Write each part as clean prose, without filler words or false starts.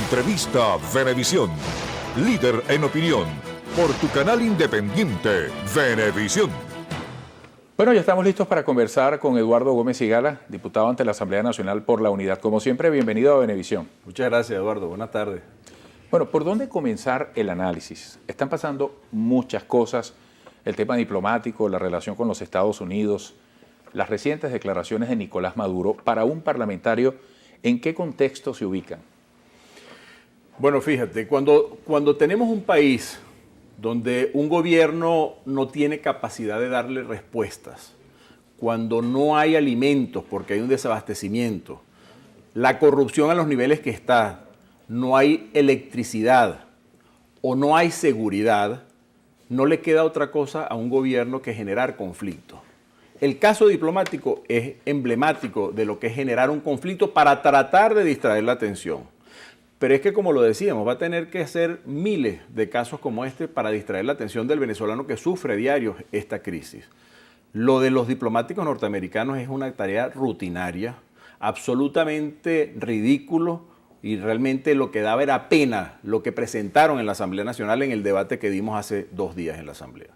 Entrevista Venevisión. Líder en opinión. Por tu canal independiente, Venevisión. Bueno, ya estamos listos para conversar con Eduardo Gómez Sigala, diputado ante la Asamblea Nacional por la Unidad. Como siempre, bienvenido a Venevisión. Muchas gracias, Eduardo. Buenas tardes. Bueno, ¿por dónde comenzar el análisis? Están pasando muchas cosas, el tema diplomático, la relación con los Estados Unidos, las recientes declaraciones de Nicolás Maduro. Para un parlamentario, ¿en qué contexto se ubican? Bueno, fíjate, cuando tenemos un país donde un gobierno no tiene capacidad de darle respuestas, cuando no hay alimentos porque hay un desabastecimiento, la corrupción a los niveles que está, no hay electricidad o no hay seguridad, no le queda otra cosa a un gobierno que generar conflicto. El caso diplomático es emblemático de lo que es generar un conflicto para tratar de distraer la atención. Pero es que, como lo decíamos, va a tener que hacer miles de casos como este para distraer la atención del venezolano que sufre a diario esta crisis. Lo de los diplomáticos norteamericanos es una tarea rutinaria, absolutamente ridículo, y realmente lo que daba era pena lo que presentaron en la Asamblea Nacional en el debate que dimos hace 2 días en la Asamblea.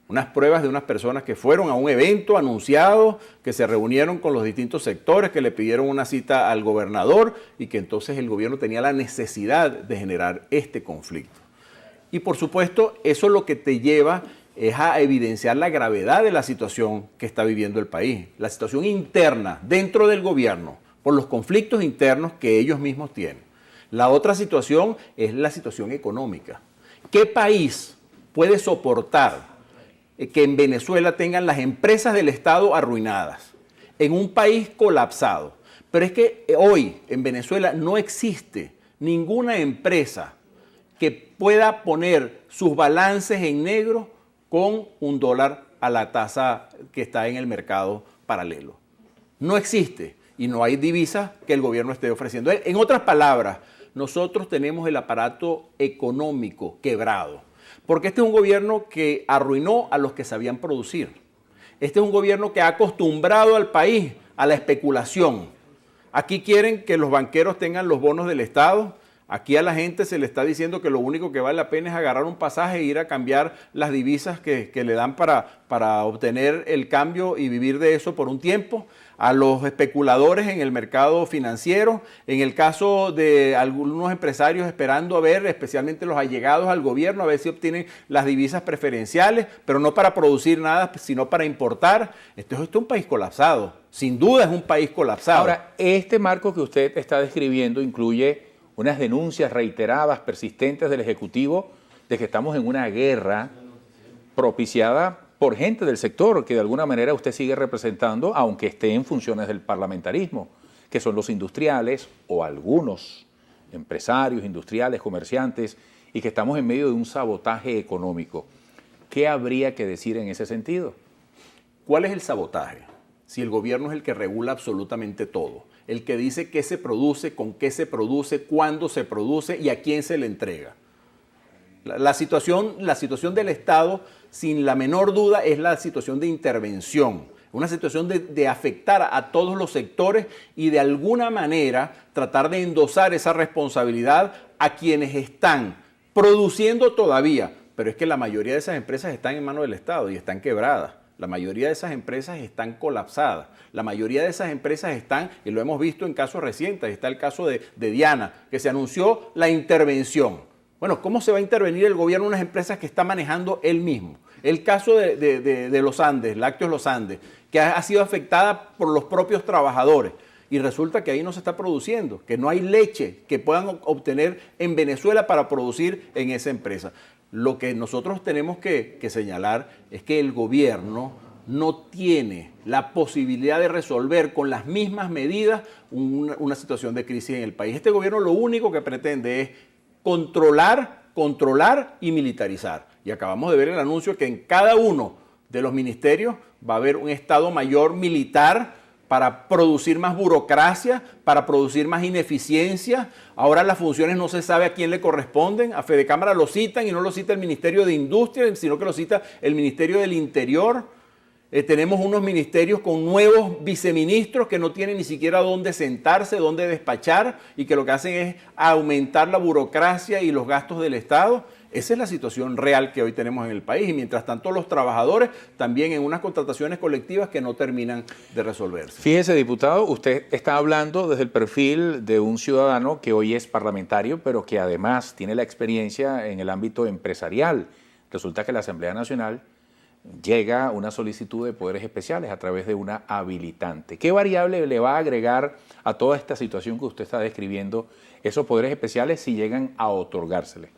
Unas pruebas de unas personas que fueron a un evento anunciado, que se reunieron con los distintos sectores, que le pidieron una cita al gobernador y que entonces el gobierno tenía la necesidad de generar este conflicto. Y por supuesto, eso lo que te lleva es a evidenciar la gravedad de la situación que está viviendo el país, la situación interna dentro del gobierno, por los conflictos internos que ellos mismos tienen. La otra situación es la situación económica. ¿Qué país puede soportar que en Venezuela tengan las empresas del Estado arruinadas, en un país colapsado? Pero es que hoy en Venezuela no existe ninguna empresa que pueda poner sus balances en negro con $1 a la tasa que está en el mercado paralelo. No existe y no hay divisas que el gobierno esté ofreciendo. En otras palabras, nosotros tenemos el aparato económico quebrado. Porque este es un gobierno que arruinó a los que sabían producir. Este es un gobierno que ha acostumbrado al país a la especulación. Aquí quieren que los banqueros tengan los bonos del Estado. Aquí a la gente se le está diciendo que lo único que vale la pena es agarrar un pasaje e ir a cambiar las divisas que le dan para obtener el cambio y vivir de eso por un tiempo. A los especuladores en el mercado financiero, en el caso de algunos empresarios esperando a ver, especialmente los allegados al gobierno, a ver si obtienen las divisas preferenciales, pero no para producir nada, sino para importar. Esto es un país colapsado, sin duda es un país colapsado. Ahora, este marco que usted está describiendo incluye unas denuncias reiteradas, persistentes del Ejecutivo de que estamos en una guerra propiciada por gente del sector que de alguna manera usted sigue representando, aunque esté en funciones del parlamentarismo, que son los industriales o algunos empresarios, industriales, comerciantes, y que estamos en medio de un sabotaje económico. ¿Qué habría que decir en ese sentido? ¿Cuál es el sabotaje? Si el gobierno es el que regula absolutamente todo, el que dice qué se produce, con qué se produce, cuándo se produce y a quién se le entrega. La situación del Estado, sin la menor duda, es la situación de intervención, una situación de afectar a todos los sectores y de alguna manera tratar de endosar esa responsabilidad a quienes están produciendo todavía. Pero es que la mayoría de esas empresas están en manos del Estado y están quebradas. La mayoría de esas empresas están colapsadas. La mayoría de esas empresas están, y lo hemos visto en casos recientes, está el caso de Diana, que se anunció la intervención. Bueno, ¿cómo se va a intervenir el gobierno en unas empresas que está manejando él mismo? El caso de Los Andes, Lácteos Los Andes, que ha sido afectada por los propios trabajadores. Y resulta que ahí no se está produciendo, que no hay leche que puedan obtener en Venezuela para producir en esa empresa. Lo que nosotros tenemos que señalar es que el gobierno no tiene la posibilidad de resolver con las mismas medidas una situación de crisis en el país. Este gobierno lo único que pretende es controlar y militarizar. Y acabamos de ver el anuncio que en cada uno de los ministerios va a haber un Estado Mayor militar para producir más burocracia, para producir más ineficiencia. Ahora las funciones no se sabe a quién le corresponden. A Fedecámara lo citan y no lo cita el Ministerio de Industria, sino que lo cita el Ministerio del Interior. Tenemos unos ministerios con nuevos viceministros que no tienen ni siquiera dónde sentarse, dónde despachar y que lo que hacen es aumentar la burocracia y los gastos del Estado. Esa es la situación real que hoy tenemos en el país y mientras tanto los trabajadores también en unas contrataciones colectivas que no terminan de resolverse. Fíjese, diputado, usted está hablando desde el perfil de un ciudadano que hoy es parlamentario, pero que además tiene la experiencia en el ámbito empresarial. Resulta que la Asamblea Nacional llega una solicitud de poderes especiales a través de una habilitante. ¿Qué variable le va a agregar a toda esta situación que usted está describiendo esos poderes especiales si llegan a otorgársele?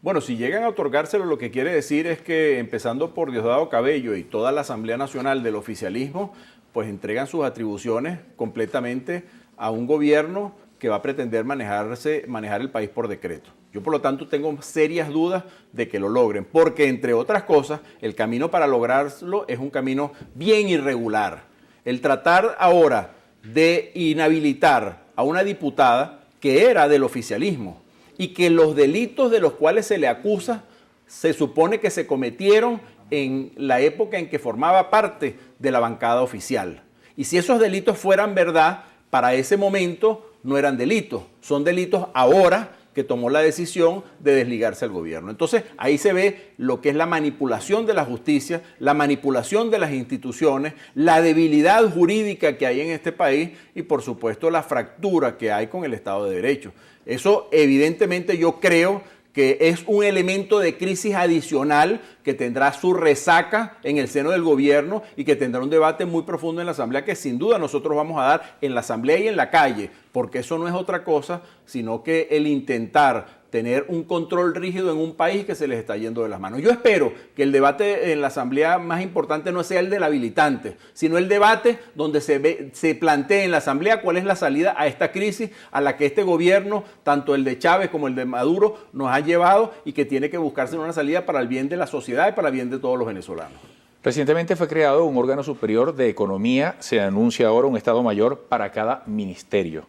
Bueno, si llegan a otorgárselo, lo que quiere decir es que, empezando por Diosdado Cabello y toda la Asamblea Nacional del oficialismo, pues entregan sus atribuciones completamente a un gobierno que va a pretender manejar el país por decreto. Yo, por lo tanto, tengo serias dudas de que lo logren, porque, entre otras cosas, el camino para lograrlo es un camino bien irregular. El tratar ahora de inhabilitar a una diputada que era del oficialismo, y que los delitos de los cuales se le acusa se supone que se cometieron en la época en que formaba parte de la bancada oficial. Y si esos delitos fueran verdad, para ese momento no eran delitos, son delitos ahora que tomó la decisión de desligarse al gobierno. Entonces ahí se ve lo que es la manipulación de la justicia, la manipulación de las instituciones, la debilidad jurídica que hay en este país y por supuesto la fractura que hay con el Estado de Derecho. Eso evidentemente yo creo que es un elemento de crisis adicional que tendrá su resaca en el seno del gobierno y que tendrá un debate muy profundo en la Asamblea que sin duda nosotros vamos a dar en la Asamblea y en la calle, porque eso no es otra cosa sino que el intentar tener un control rígido en un país que se les está yendo de las manos. Yo espero que el debate en la Asamblea más importante no sea el del habilitante, sino el debate donde se plantee en la Asamblea cuál es la salida a esta crisis a la que este gobierno, tanto el de Chávez como el de Maduro, nos ha llevado y que tiene que buscarse una salida para el bien de la sociedad y para el bien de todos los venezolanos. Recientemente fue creado un órgano superior de economía, se anuncia ahora un Estado Mayor para cada ministerio.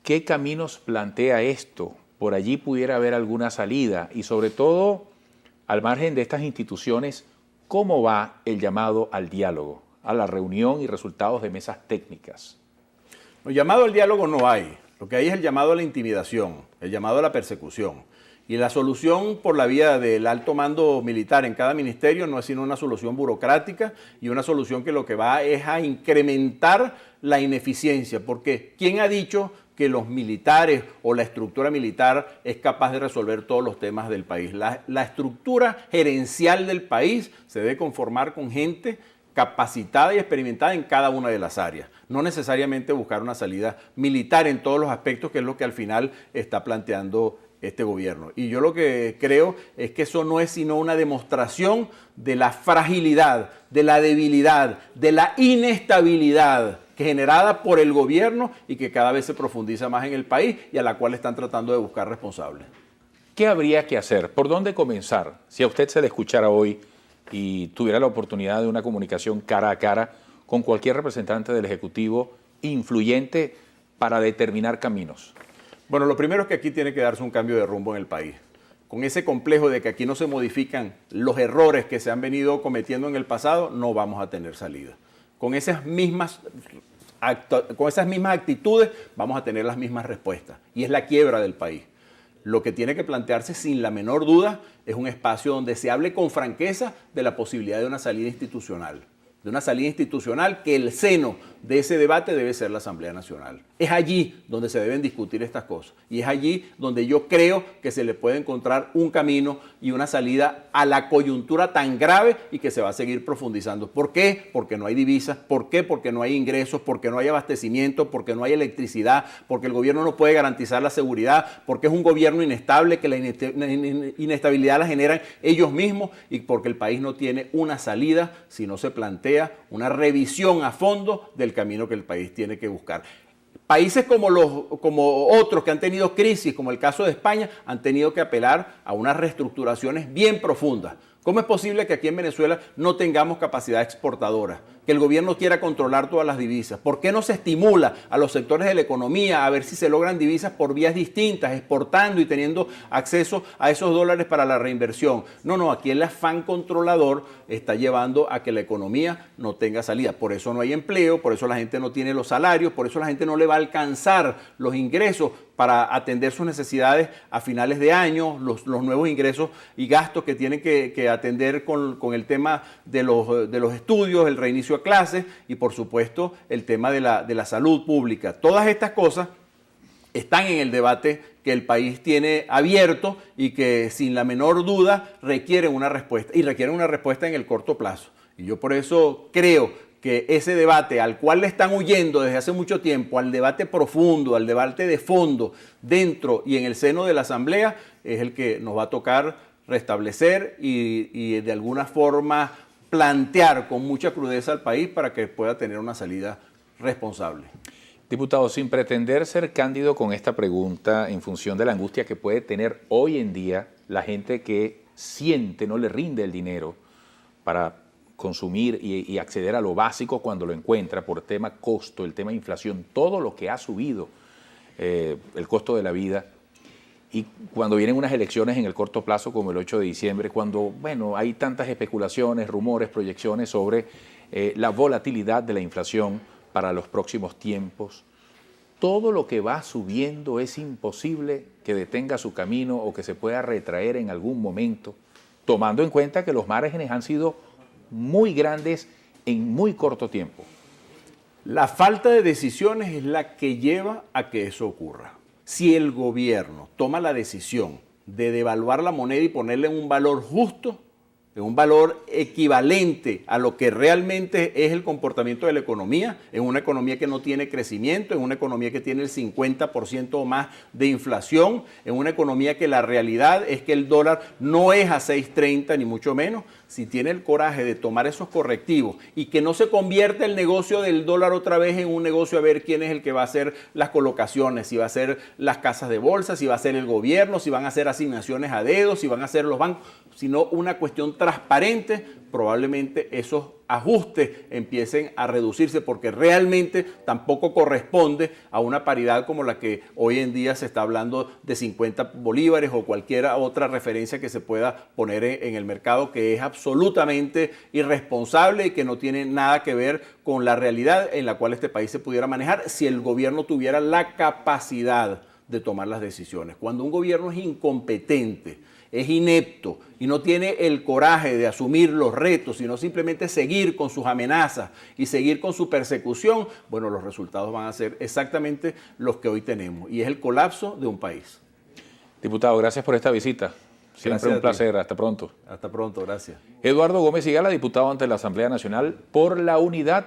¿Qué caminos plantea esto? ¿Por allí pudiera haber alguna salida? Y sobre todo, al margen de estas instituciones, ¿cómo va el llamado al diálogo, a la reunión y resultados de mesas técnicas? El llamado al diálogo no hay. Lo que hay es el llamado a la intimidación, el llamado a la persecución. Y la solución por la vía del alto mando militar en cada ministerio no es sino una solución burocrática y una solución que lo que va es a incrementar la ineficiencia. Porque ¿quién ha dicho que los militares o la estructura militar es capaz de resolver todos los temas del país? La estructura gerencial del país se debe conformar con gente capacitada y experimentada en cada una de las áreas. No necesariamente buscar una salida militar en todos los aspectos, que es lo que al final está planteando este gobierno. Y yo lo que creo es que eso no es sino una demostración de la fragilidad, de la debilidad, de la inestabilidad generada por el gobierno y que cada vez se profundiza más en el país y a la cual están tratando de buscar responsables. ¿Qué habría que hacer? ¿Por dónde comenzar? Si a usted se le escuchara hoy y tuviera la oportunidad de una comunicación cara a cara con cualquier representante del Ejecutivo influyente para determinar caminos. Bueno, lo primero es que aquí tiene que darse un cambio de rumbo en el país. Con ese complejo de que aquí no se modifican los errores que se han venido cometiendo en el pasado, no vamos a tener salida. Con esas mismas actitudes vamos a tener las mismas respuestas. Y es la quiebra del país. Lo que tiene que plantearse sin la menor duda es un espacio donde se hable con franqueza de la posibilidad de una salida institucional. De una salida institucional que el seno de ese debate debe ser la Asamblea Nacional. Es allí donde se deben discutir estas cosas y es allí donde yo creo que se le puede encontrar un camino y una salida a la coyuntura tan grave y que se va a seguir profundizando. ¿Por qué? Porque no hay divisas. ¿Por qué? Porque no hay ingresos, porque no hay abastecimiento, porque no hay electricidad, porque el gobierno no puede garantizar la seguridad, porque es un gobierno inestable que la inestabilidad la generan ellos mismos y porque el país no tiene una salida si no se plantea una revisión a fondo del camino que el país tiene que buscar. Países como otros que han tenido crisis, como el caso de España, han tenido que apelar a unas reestructuraciones bien profundas, ¿Cómo es posible que aquí en Venezuela no tengamos capacidad exportadora? Que el gobierno quiera controlar todas las divisas. ¿Por qué no se estimula a los sectores de la economía a ver si se logran divisas por vías distintas, exportando y teniendo acceso a esos dólares para la reinversión? No, aquí el afán controlador está llevando a que la economía no tenga salida. Por eso no hay empleo, por eso la gente no tiene los salarios, por eso la gente no le va a alcanzar los ingresos para atender sus necesidades a finales de año, los nuevos ingresos y gastos que tienen que atender con el tema de los estudios, el reinicio a clases y por supuesto el tema de la salud pública. Todas estas cosas están en el debate que el país tiene abierto y que sin la menor duda requieren una respuesta y requieren una respuesta en el corto plazo. Y yo por eso creo que ese debate al cual le están huyendo desde hace mucho tiempo, al debate profundo, al debate de fondo, dentro y en el seno de la Asamblea, es el que nos va a tocar restablecer y de alguna forma plantear con mucha crudeza al país para que pueda tener una salida responsable. Diputado, sin pretender ser cándido con esta pregunta en función de la angustia que puede tener hoy en día la gente que siente, no le rinde el dinero para consumir y acceder a lo básico cuando lo encuentra por tema costo, el tema inflación, todo lo que ha subido el costo de la vida. Y cuando vienen unas elecciones en el corto plazo como el 8 de diciembre, cuando hay tantas especulaciones, rumores, proyecciones sobre la volatilidad de la inflación para los próximos tiempos, todo lo que va subiendo es imposible que detenga su camino o que se pueda retraer en algún momento, tomando en cuenta que los márgenes han sido muy grandes en muy corto tiempo. La falta de decisiones es la que lleva a que eso ocurra. Si el gobierno toma la decisión de devaluar la moneda y ponerle un valor justo, en un valor equivalente a lo que realmente es el comportamiento de la economía, en una economía que no tiene crecimiento, en una economía que tiene el 50% o más de inflación, en una economía que la realidad es que el dólar no es a 6.30 ni mucho menos, si tiene el coraje de tomar esos correctivos y que no se convierta el negocio del dólar otra vez en un negocio a ver quién es el que va a hacer las colocaciones, si va a ser las casas de bolsa, si va a ser el gobierno, si van a hacer asignaciones a dedo, si van a ser los bancos, sino una cuestión transparente, probablemente esos ajustes empiecen a reducirse porque realmente tampoco corresponde a una paridad como la que hoy en día se está hablando de 50 bolívares o cualquier otra referencia que se pueda poner en el mercado, que es absolutamente irresponsable y que no tiene nada que ver con la realidad en la cual este país se pudiera manejar si el gobierno tuviera la capacidad de tomar las decisiones. Cuando un gobierno es incompetente, es inepto y no tiene el coraje de asumir los retos, sino simplemente seguir con sus amenazas y seguir con su persecución, bueno, los resultados van a ser exactamente los que hoy tenemos y es el colapso de un país. Diputado, gracias por esta visita. Siempre Gracias un placer. Hasta pronto. Hasta pronto, gracias. Eduardo Gómez Higala, diputado ante la Asamblea Nacional por la Unidad